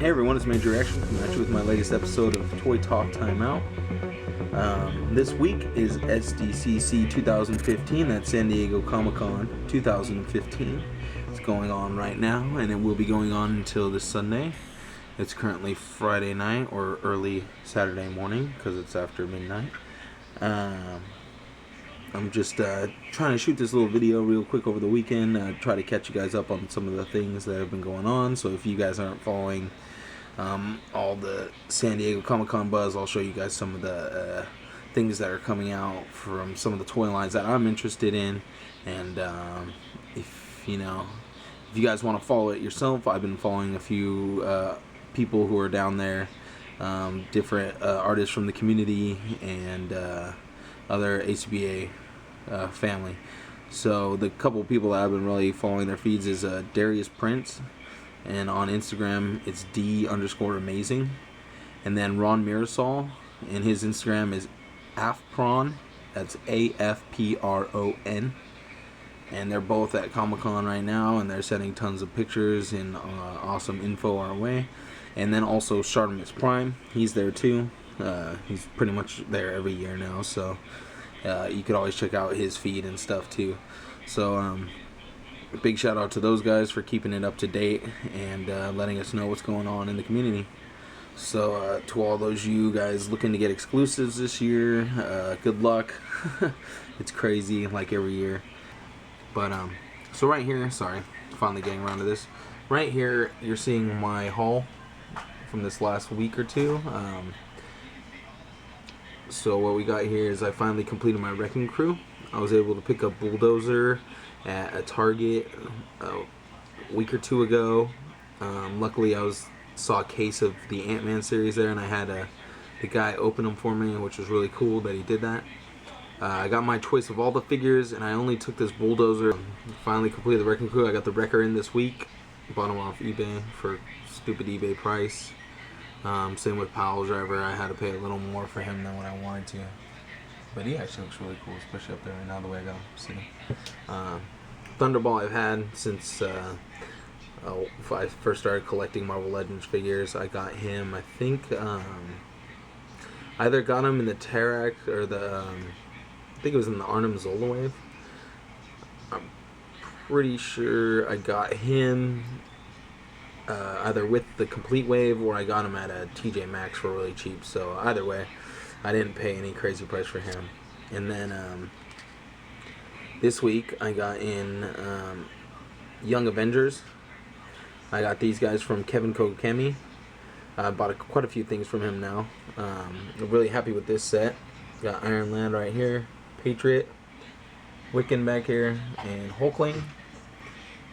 Hey everyone, it's Major Action coming at you with my latest episode of Toy Talk Timeout. This week is SDCC2015, that's San Diego Comic-Con 2015. It's going on right now, and it will be going on until this Sunday. It's currently Friday night or early Saturday morning because it's after midnight. I'm just trying to shoot this little video real quick over the weekend, try to catch you guys up on some of the things that have been going on. So if you guys aren't following all the San Diego Comic-Con buzz, I'll show you guys some of the things that are coming out from some of the toy lines that I'm interested in. And if you guys want to follow it yourself, I've been following a few people who are down there, different artists from the community and other ACBA family. So the couple of people that I've been really following their feeds is Darais Prince, and on Instagram it's D_amazing, and then Ron Mirasol, and his Instagram is Afpron, that's AFPRON, and they're both at Comic-Con right now, and they're sending tons of pictures and awesome info our way. And then also Shartimus Prime, he's there too. He's pretty much there every year now, so you could always check out his feed and stuff too. So big shout out to those guys for keeping it up to date and letting us know what's going on in the community. So to all those you guys looking to get exclusives this year, good luck. It's crazy like every year. But so right here, sorry, finally getting around to this. Right here you're seeing my haul from this last week or two. So what we got here is I finally completed my Wrecking Crew. I was able to pick up Bulldozer at a Target a week or two ago. Luckily I saw a case of the Ant-Man series there, and I had the guy open them for me, which was really cool that he did that. I got my choice of all the figures, and I only took this Bulldozer. Finally completed the Wrecking Crew. I got the Wrecker in this week. Bought him off eBay for stupid eBay price. Same with Powell Driver. I had to pay a little more for him than what I wanted to, but he actually looks really cool, especially up there right now, the way I got him sitting. Thunderbolt I've had since I first started collecting Marvel Legends figures. I got him, I think, either got him in the Darais or the I think it was in the Arnim Zola wave. I'm pretty sure I got him either with the complete wave, or I got him at a TJ Maxx for really cheap. So either way, I didn't pay any crazy price for him. And then this week I got in Young Avengers. I got these guys from Kevin Kokemi. I bought quite a few things from him now. I'm really happy with this set. Got Iron Lad right here, Patriot, Wiccan back here, and Hulkling.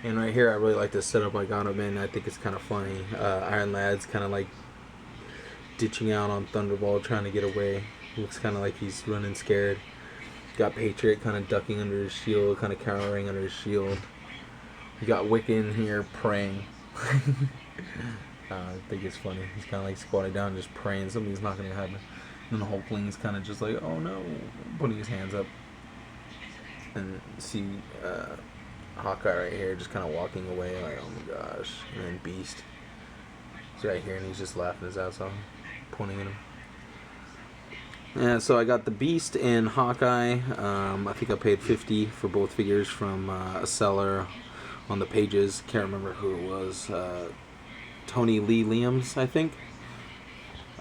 And right here, I really like this setup I got him in. I think it's kind of funny. Iron Lad's kind of like ditching out on Thunderbolt, trying to get away. Looks kind of like he's running scared. Got Patriot kind of ducking under his shield, kind of cowering under his shield. You got Wiccan here praying. I think it's funny. He's kind of like squatted down, just praying something's not going to happen. And the Hulkling's kind of just like, oh no, putting his hands up. And see Hawkeye right here just kind of walking away like, oh my gosh. And then Beast, he's right here and he's just laughing his ass off, pointing at him. Yeah, so I got the Beast and Hawkeye. I think I paid $50 for both figures from a seller on the pages. Can't remember who it was. Tony Lee Liams, I think.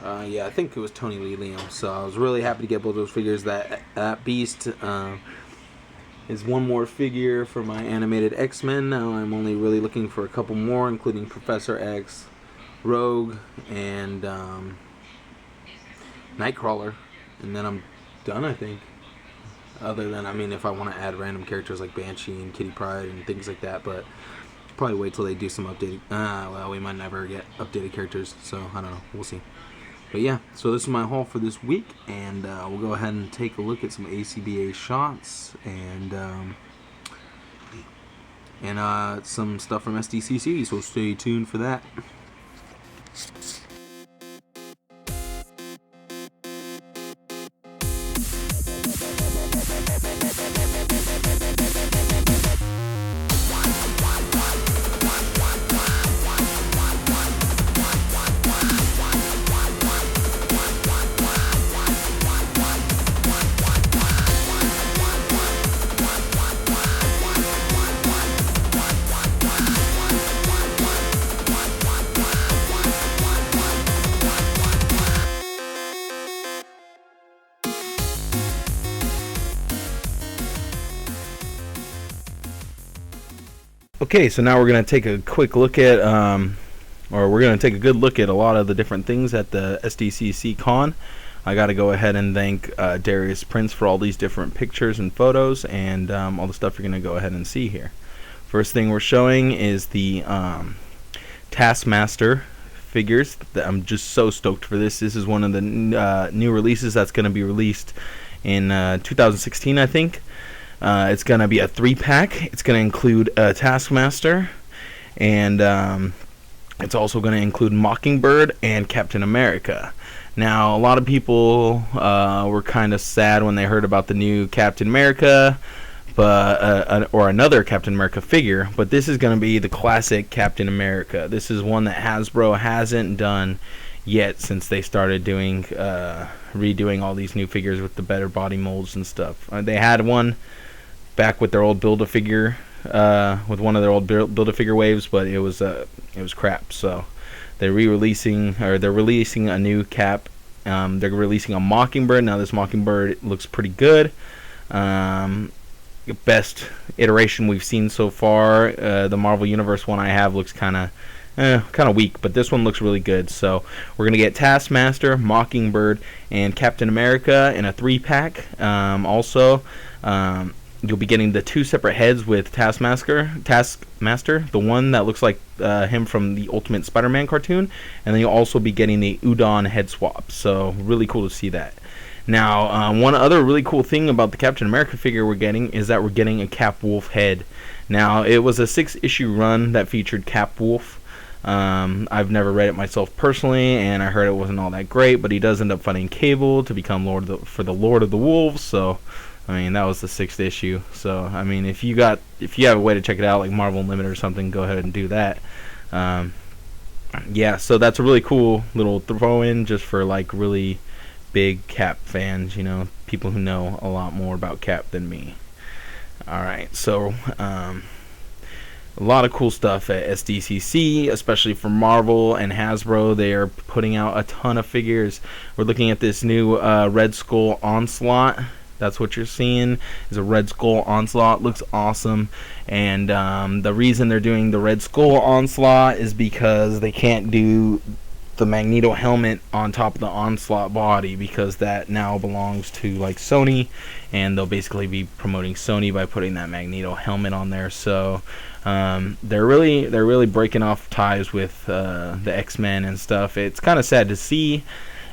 Yeah, I think it was Tony Lee Liams. So I was really happy to get both those figures. That Beast is one more figure for my animated X-Men. Now I'm only really looking for a couple more, including Professor X, Rogue, and Nightcrawler. And then I'm done, I think. Other than, I mean, if I want to add random characters like Banshee and Kitty Pryde and things like that, but probably wait till they do some updated. Well, we might never get updated characters, so I don't know. We'll see. But yeah, so this is my haul for this week, and we'll go ahead and take a look at some ACBA shots and some stuff from SDCC, so stay tuned for that. Okay, so now we're going to take a quick look at, or we're going to take a good look at a lot of the different things at the SDCC Con. I got to go ahead and thank Darais Prince for all these different pictures and photos and all the stuff you're going to go ahead and see here. First thing we're showing is the Taskmaster figures. I'm just so stoked for this. This is one of the new releases that's going to be released in 2016, I think. It's going to be a 3-pack. It's going to include a Taskmaster, and it's also going to include Mockingbird and Captain America. Now, a lot of people were kind of sad when they heard about the new Captain America, or another Captain America figure, but this is going to be the classic Captain America. This is one that Hasbro hasn't done yet since they started doing redoing all these new figures with the better body molds and stuff. They had one back with their old Build-A-Figure, with one of their old Build-A-Figure waves, but it was crap. So they're releasing a new Cap. They're releasing a Mockingbird. Now this Mockingbird looks pretty good. Best iteration we've seen so far. The Marvel Universe one I have looks kind of weak, but this one looks really good. So we're gonna get Taskmaster, Mockingbird, and Captain America in a 3-pack. Also, you'll be getting the 2 separate heads with Taskmaster, the one that looks like him from the Ultimate Spider-Man cartoon, and then you'll also be getting the Udon head swap. So really cool to see that. Now, one other really cool thing about the Captain America figure we're getting is that we're getting a Cap Wolf head. Now, it was a 6-issue run that featured Cap Wolf. I've never read it myself personally, and I heard it wasn't all that great, but he does end up fighting Cable to become Lord of the Wolves. So I mean, that was the 6th issue. So I mean, if you have a way to check it out, like Marvel Unlimited or something, go ahead and do that. Yeah, so that's a really cool little throw-in just for like really big Cap fans, you know, people who know a lot more about Cap than me. Alright, so a lot of cool stuff at SDCC, especially for Marvel and Hasbro. They are putting out a ton of figures. We're looking at this new Red Skull Onslaught. That's what you're seeing is a Red Skull Onslaught. Looks awesome. And the reason they're doing the Red Skull Onslaught is because they can't do the Magneto helmet on top of the Onslaught body, because that now belongs to like Sony, and they'll basically be promoting Sony by putting that Magneto helmet on there. So they're really breaking off ties with the X-Men and stuff. It's kind of sad to see.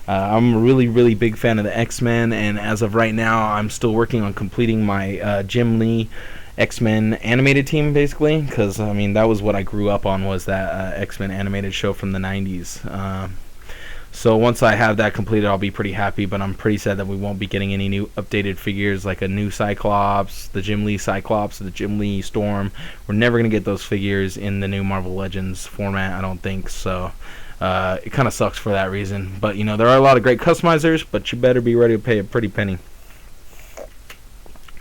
I'm a really big fan of the X-Men, and as of right now, I'm still working on completing my Jim Lee X-Men animated team, basically, because I mean that was what I grew up on, was that X-Men animated show from the 90s. So once I have that completed, I'll be pretty happy, but I'm pretty sad that we won't be getting any new updated figures, like a new Cyclops, the Jim Lee Cyclops, the Jim Lee Storm. We're never going to get those figures in the new Marvel Legends format, I don't think, so it kind of sucks for that reason. But, you know, there are a lot of great customizers, but you better be ready to pay a pretty penny.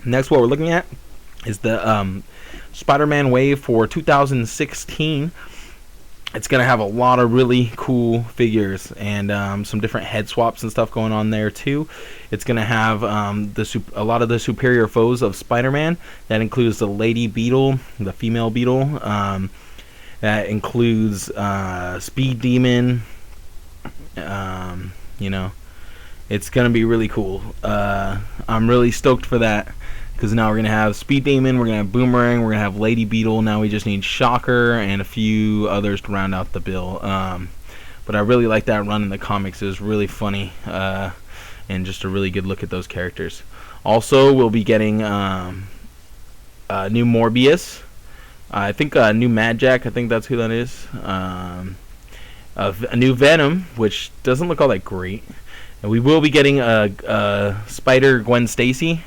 Next, what we're looking at is the Spider-Man wave for 2016. It's going to have a lot of really cool figures and some different head swaps and stuff going on there too. It's going to have a lot of the superior foes of Spider-Man. That includes the Lady Beetle, the female Beetle. That includes Speed Demon. You know, it's going to be really cool. I'm really stoked for that, because now we're going to have Speed Demon, we're going to have Boomerang, we're going to have Lady Beetle. Now we just need Shocker and a few others to round out the bill. But I really like that run in the comics. It was really funny, and just a really good look at those characters. Also, we'll be getting new Morbius. I think new Mad Jack, I think that's who that is. A new Venom, which doesn't look all that great. And we will be getting a Spider Gwen Stacy.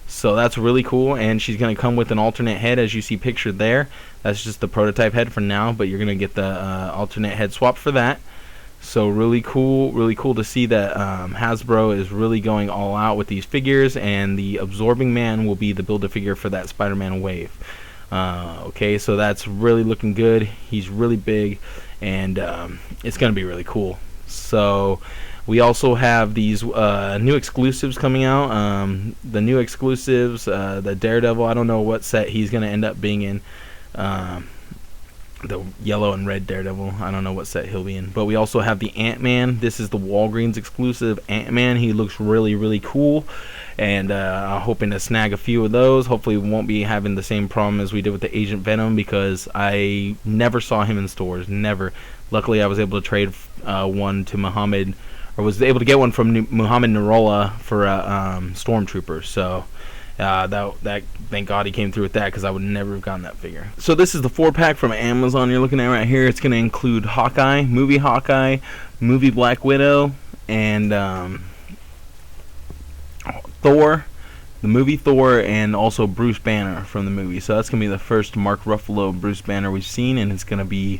So that's really cool, and she's going to come with an alternate head, as you see pictured there. That's just the prototype head for now, but you're going to get the alternate head swap for that. So really cool to see that Hasbro is really going all out with these figures, and the Absorbing Man will be the Build-A-Figure for that Spider-Man wave. Okay, so that's really looking good. He's really big, and it's going to be really cool. So we also have these new exclusives coming out. The new exclusives, the Daredevil, I don't know what set he's going to end up being in. the yellow and red Daredevil. I don't know what set he'll be in. But we also have the Ant-Man. This is the Walgreens exclusive Ant-Man. He looks really, really cool. And I'm hoping to snag a few of those. Hopefully we won't be having the same problem as we did with the Agent Venom, because I never saw him in stores. Never. Luckily I was able to trade one to Muhammad, or was able to get one from Muhammad Narola for Stormtrooper. So that thank God he came through with that, because I would never have gotten that figure. So this is the 4-pack from Amazon you're looking at right here. It's going to include Hawkeye, movie Black Widow, and Thor, the movie Thor, and also Bruce Banner from the movie. So that's going to be the first Mark Ruffalo Bruce Banner we've seen, and it's probably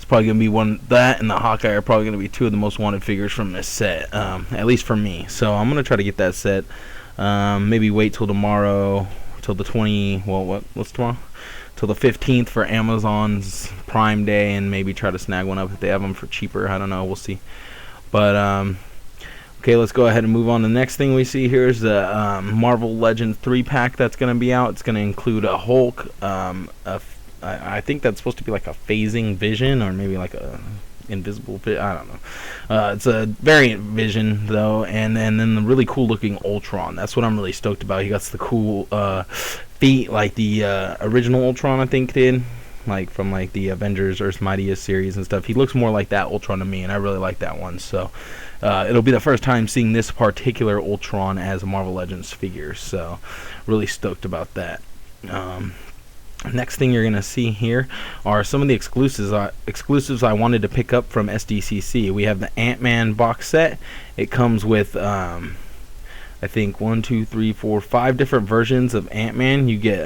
going to be one, that and the Hawkeye are probably going to be two of the most wanted figures from this set, at least for me. So I'm going to try to get that set. Maybe wait till tomorrow, till the what's tomorrow? Till the 15th for Amazon's Prime Day, and maybe try to snag one up if they have them for cheaper. I don't know, we'll see. But okay, let's go ahead and move on. The next thing we see here is the Marvel Legends 3-pack that's going to be out. It's going to include a Hulk, I think that's supposed to be like a phasing Vision, or maybe like a invisible I don't know. It's a variant Vision though, and then the really cool looking Ultron. That's what I'm really stoked about. He got the cool feet like the original Ultron, I think, did, like from like the Avengers Earth's Mightiest series and stuff. He looks more like that Ultron to me, and I really like that one. So it'll be the first time seeing this particular Ultron as a Marvel Legends figure, so really stoked about that. Next thing you're going to see here are some of the exclusives I wanted to pick up from SDCC. We have the Ant-Man box set. It comes with, I think, 5 different versions of Ant-Man. You get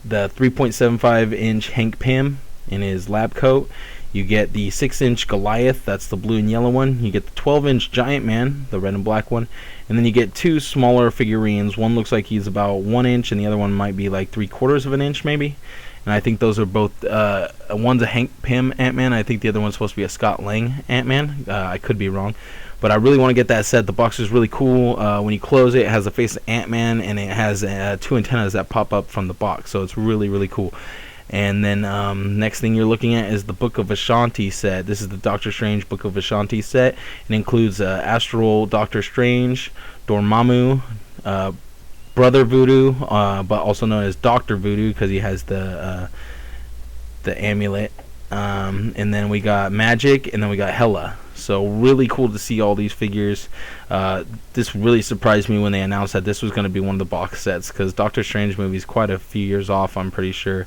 the 3.75-inch Hank Pym in his lab coat. You get the 6-inch Goliath, that's the blue and yellow one. You get the 12-inch Giant Man, the red and black one. And then you get 2 smaller figurines. One looks like he's about 1 inch, and the other one might be like 3/4 of an inch, maybe. And I think those are both, one's a Hank Pym Ant-Man. I think the other one's supposed to be a Scott Lang Ant-Man. I could be wrong. But I really want to get that set. The box is really cool. When you close it, it has the face of Ant-Man, and it has 2 antennas that pop up from the box. So it's really, really cool. And then next thing you're looking at is the Book of Ashanti set. This is the Doctor Strange Book of Ashanti set. It includes Astral Doctor Strange, Dormammu, Brother Voodoo, but also known as Doctor Voodoo because he has the amulet. And then we got Magic, and then we got Hela. So really cool to see all these figures. This really surprised me when they announced that this was going to be one of the box sets, because Doctor Strange movie is quite a few years off, I'm pretty sure.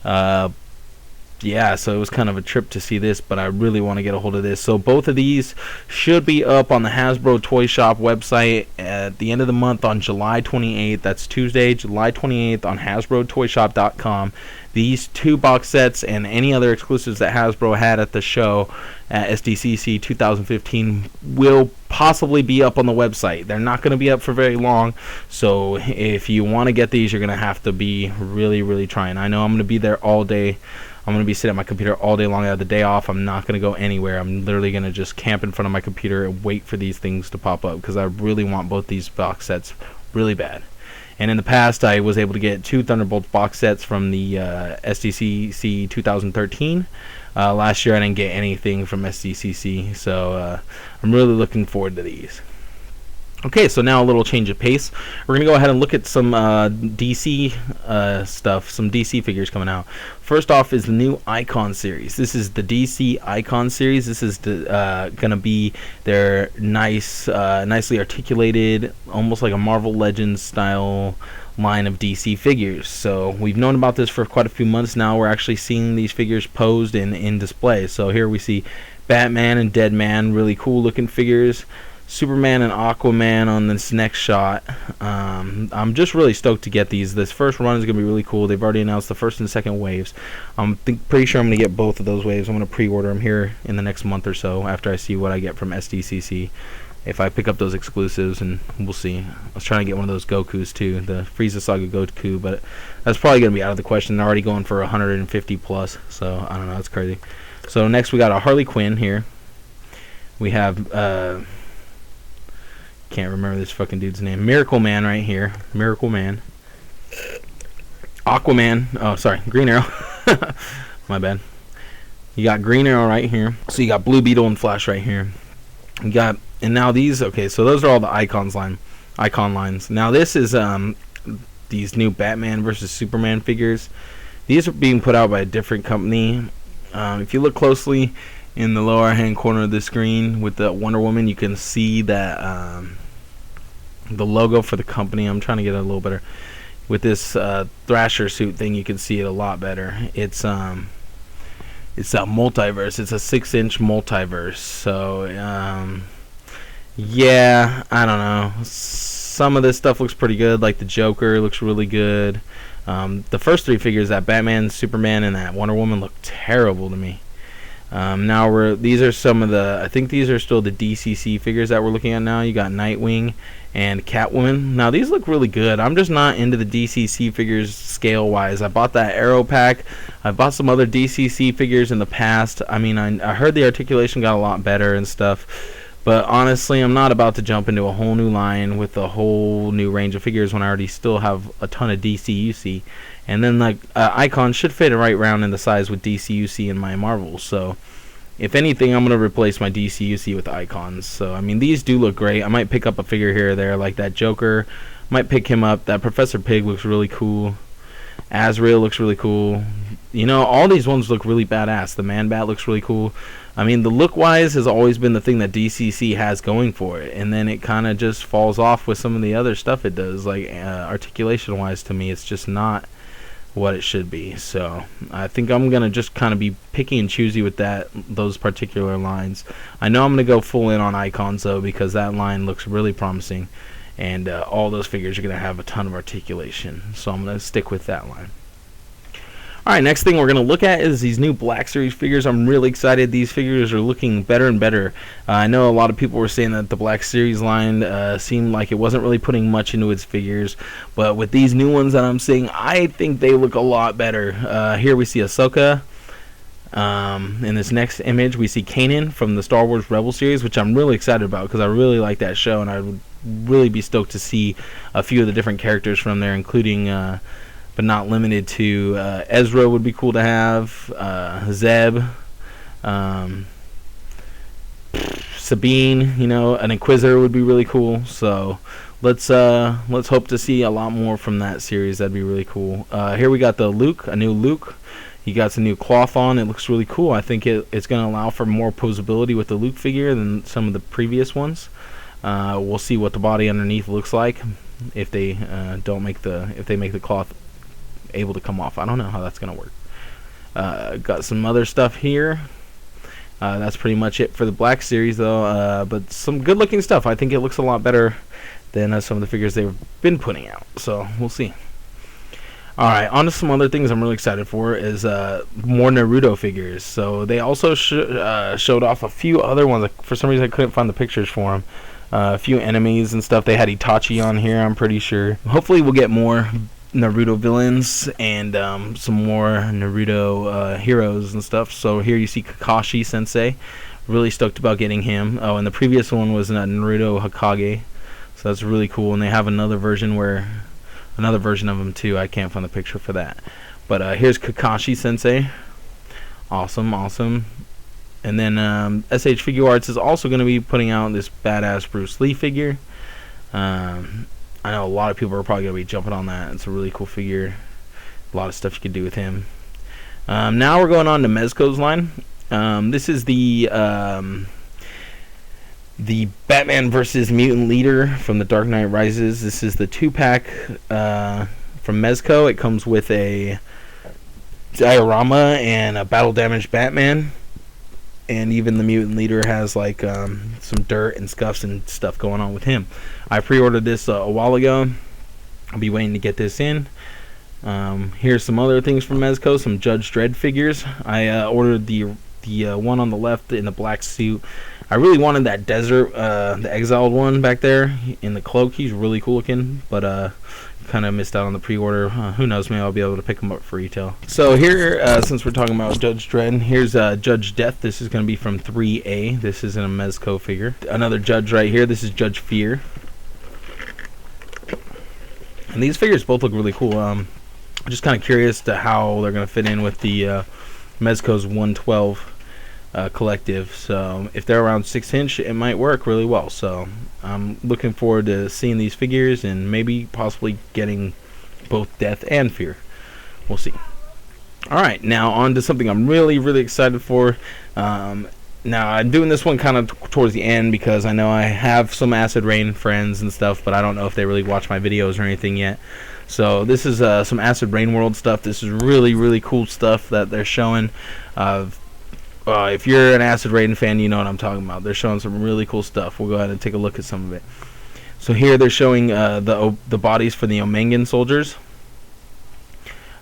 Yeah, so it was kind of a trip to see this, but I really want to get a hold of this. So both of these should be up on the Hasbro Toy Shop website at the end of the month on July 28th. That's Tuesday, July 28th on HasbroToyShop.com. These 2 box sets and any other exclusives that Hasbro had at the show at SDCC 2015 will possibly be up on the website. They're not going to be up for very long, so if you want to get these, you're going to have to be really, really trying. I know I'm going to be there all day. I'm going to be sitting at my computer all day long. I have the day off. I'm not going to go anywhere. I'm literally going to just camp in front of my computer and wait for these things to pop up, because I really want both these box sets really bad. And in the past, I was able to get 2 Thunderbolts box sets from the SDCC 2013. Last year, I didn't get anything from SDCC, so I'm really looking forward to these. Okay, so now a little change of pace. We're going to go ahead and look at some DC stuff, some DC figures coming out. First off is the new Icon series. This is the DC Icon series. This is going to be their nicely articulated, almost like a Marvel Legends style line of DC figures. So we've known about this for quite a few months now. We're actually seeing these figures posed in display. So here we see Batman and Deadman, really cool looking figures. Superman and Aquaman on this next shot. I'm just really stoked to get these. This first run is going to be really cool. They've already announced the first and second waves. I'm pretty sure I'm going to get both of those waves. I'm going to pre-order them here in the next month or so after I see what I get from SDCC. If I pick up those exclusives, and we'll see. I was trying to get one of those Gokus too, the Frieza Saga Goku, but that's probably going to be out of the question. They're already going for 150 plus, so I don't know. That's crazy. So next we got a Harley Quinn here. We have... can't remember this fucking dude's name. Miracle Man right here. Miracle Man. Aquaman. Oh, sorry, Green Arrow. My bad. You got Green Arrow right here. So you got Blue Beetle and Flash right here. You got, and now these. Okay, so those are all the icon lines. Now this is these new Batman versus Superman figures. These are being put out by a different company. If you look closely in the lower hand corner of the screen with the Wonder Woman, you can see that the logo for the company. I'm trying to get it a little better. With this Thrasher suit thing, you can see it a lot better. It's a multiverse. It's a 6-inch multiverse. So yeah, I don't know. Some of this stuff looks pretty good. Like the Joker looks really good. The first 3 figures, that Batman, Superman, and that Wonder Woman, look terrible to me. Now these are some of the, I think these are still the DCC figures that we're looking at now. You got Nightwing and Catwoman. Now these look really good. I'm just not into the DCC figures scale wise. I bought that Arrow pack. I bought some other DCC figures in the past. I mean, I heard the articulation got a lot better and stuff. But honestly, I'm not about to jump into a whole new line with a whole new range of figures when I already still have a ton of DCUC. And then like icons should fit right around in the size with DCUC in my Marvels. So if anything, I'm going to replace my DCUC with icons. So I mean, these do look great. I might pick up a figure here or there, like that Joker. Might pick him up. That Professor Pig looks really cool. Azrael looks really cool. You know, all these ones look really badass. The Man-Bat looks really cool. I mean, the look-wise has always been the thing that DCC has going for it, and then it kind of just falls off with some of the other stuff it does. Like articulation-wise, to me, it's just not what it should be. So I think I'm gonna just kind of be picky and choosy with those particular lines. I know I'm gonna go full in on icons though, because that line looks really promising, and all those figures are gonna have a ton of articulation. So I'm gonna stick with that line. Alright, next thing we're going to look at is these new Black Series figures. I'm really excited. These figures are looking better and better. I know a lot of people were saying that the Black Series line seemed like it wasn't really putting much into its figures. But with these new ones that I'm seeing, I think they look a lot better. Here we see Ahsoka. In this next image, we see Kanan from the Star Wars Rebel series, which I'm really excited about because I really like that show. And I would really be stoked to see a few of the different characters from there, including... but not limited to Ezra would be cool to have, Zeb, Sabine, you know, an Inquisitor would be really cool. So let's hope to see a lot more from that series. That'd be really cool. Here we got the Luke, a new Luke. He got some new cloth on. It looks really cool. I think it's going to allow for more posability with the Luke figure than some of the previous ones. We'll see what the body underneath looks like if they make the cloth able to come off. I don't know how that's gonna work. Got some other stuff here. That's pretty much it for the Black Series though, but some good looking stuff. I think it looks a lot better than some of the figures they've been putting out, so we'll see. Alright, on to some other things I'm really excited for is more Naruto figures. So they also showed off a few other ones. For some reason I couldn't find the pictures for them. A few enemies and stuff. They had Itachi on here, I'm pretty sure. Hopefully we'll get more Naruto villains and some more Naruto heroes and stuff. So here you see Kakashi Sensei. Really stoked about getting him. Oh, and the previous one was Naruto Hokage. So that's really cool. And they have another version of him too. I can't find the picture for that. But here's Kakashi Sensei. Awesome. And then SH Figure Arts is also going to be putting out this badass Bruce Lee figure. I know a lot of people are probably going to be jumping on that. It's a really cool figure. A lot of stuff you can do with him. Now we're going on to Mezco's line. This is the Batman vs. Mutant Leader from The Dark Knight Rises. This is the 2-pack from Mezco. It comes with a diorama and a battle damaged Batman. And even the Mutant Leader has like some dirt and scuffs and stuff going on with him. I pre-ordered this a while ago. I'll be waiting to get this in. Here's some other things from Mezco, some Judge Dredd figures. I ordered the one on the left in the black suit. I really wanted that desert, the exiled one back there in the cloak. He's really cool looking, but kind of missed out on the pre-order. Who knows, maybe I'll be able to pick him up for retail. So here, since we're talking about Judge Dredd, here's Judge Death. This is going to be from 3A. This is in a Mezco figure. Another Judge right here. This is Judge Fear. And these figures both look really cool. Just kind of curious to how they're going to fit in with the Mezco's 112 collective. So if they're around 6-inch, it might work really well. So I'm looking forward to seeing these figures and maybe possibly getting both Death and Fear. We'll see. Alright, now on to something I'm really excited for. Now I'm doing this one kind of towards the end because I know I have some Acid Rain friends and stuff, but I don't know if they really watch my videos or anything yet. So this is some Acid Rain World stuff. This is really cool stuff that they're showing. If you're an Acid Rain fan, you know what I'm talking about. They're showing some really cool stuff. We'll go ahead and take a look at some of it. So here they're showing the bodies for the Omengan soldiers.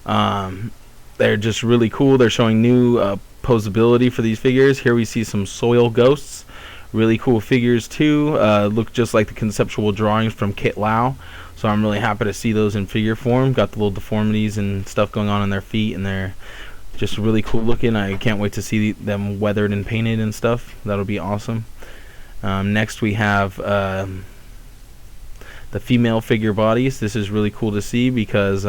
They're just really cool. They're showing new posability for these figures. Here we see some soil ghosts. Really cool figures too. Look just like the conceptual drawings from Kit Lau. So I'm really happy to see those in figure form. Got the little deformities and stuff going on in their feet, and they're just really cool looking. I can't wait to see them weathered and painted and stuff. That'll be awesome. Next we have the female figure bodies. This is really cool to see because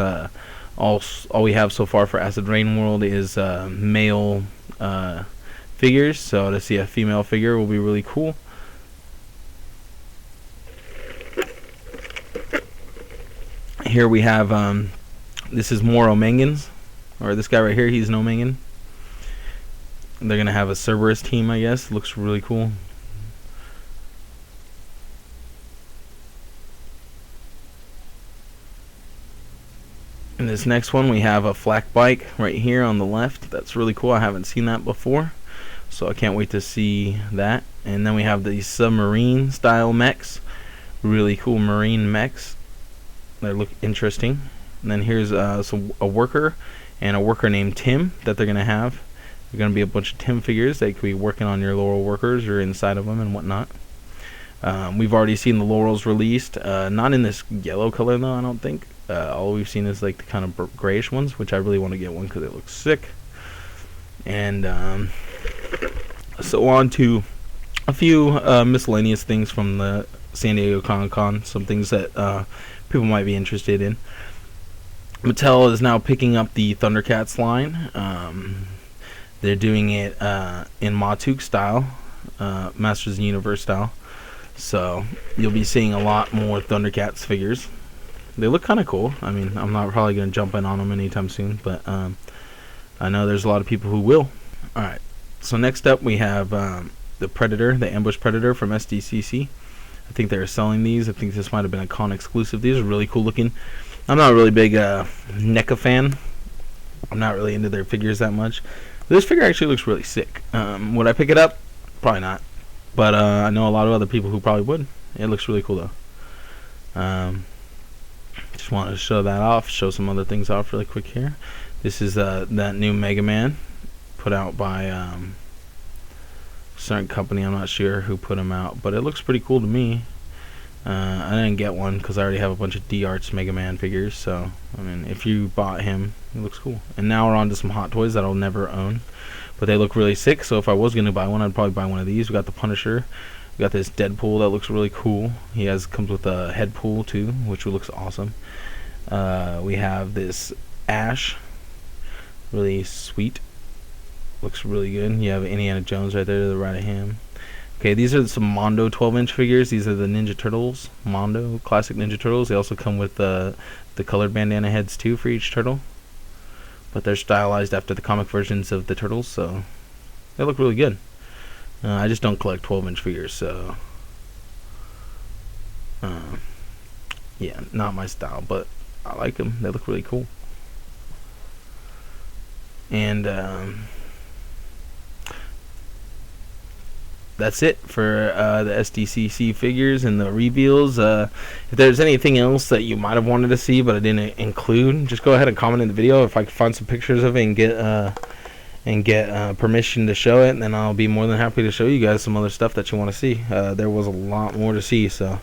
all we have so far for Acid Rain World is male figures, so to see a female figure will be really cool. Here we have this is more Omengans, or this guy right here, he's an Omengan. They're gonna have a Cerberus team, I guess. Looks really cool. In this next one we have a flak bike right here on the left. That's really cool. I haven't seen that before, so I can't wait to see that. And then we have these submarine style mechs. Really cool marine mechs. They look interesting. And then here's a worker and a worker named Tim that they're gonna have. They're gonna be a bunch of Tim figures. They could be working on your Laurel workers or inside of them and whatnot. We've already seen the Laurels released, not in this yellow color though, I don't think. All we've seen is like the kind of grayish ones, which I really want to get one because it looks sick. And so on to a few miscellaneous things from the San Diego Comic-Con, some things that people might be interested in. Mattel is now picking up the Thundercats line. They're doing it in Matuk style, Masters of the Universe style. So you'll be seeing a lot more Thundercats figures. They look kind of cool. I mean, I'm not probably going to jump in on them anytime soon, but I know there's a lot of people who will. Alright, so next up we have the Predator, the Ambush Predator from SDCC. I think they're selling these. I think this might have been a con exclusive. These are really cool looking. I'm not a really big NECA fan. I'm not really into their figures that much. This figure actually looks really sick. Would I pick it up? Probably not. But I know a lot of other people who probably would. It looks really cool though. Just wanted to show that off, show some other things off really quick here. This is that new Mega Man put out by a certain company. I'm not sure who put him out, but it looks pretty cool to me. I didn't get one because I already have a bunch of D-Arts Mega Man figures, so I mean, if you bought him, it looks cool. And now we're on to some Hot Toys that I'll never own, but they look really sick, so if I was going to buy one, I'd probably buy one of these. We got the Punisher. We got this Deadpool that looks really cool. He comes with a head pool too, which looks awesome. We have this Ash, really sweet. Looks really good. You have Indiana Jones right there to the right of him. Okay, these are some Mondo 12-inch figures. These are the Ninja Turtles, Mondo classic Ninja Turtles. They also come with the colored bandana heads too for each turtle, but they're stylized after the comic versions of the turtles, so they look really good. I just don't collect 12-inch figures, so yeah, not my style, but I like them. They look really cool. And that's it for the SDCC figures and the reveals. If there's anything else that you might have wanted to see but I didn't include, just go ahead and comment in the video. If I can find some pictures of it and get permission to show it, and then I'll be more than happy to show you guys some other stuff that you want to see. There was a lot more to see, so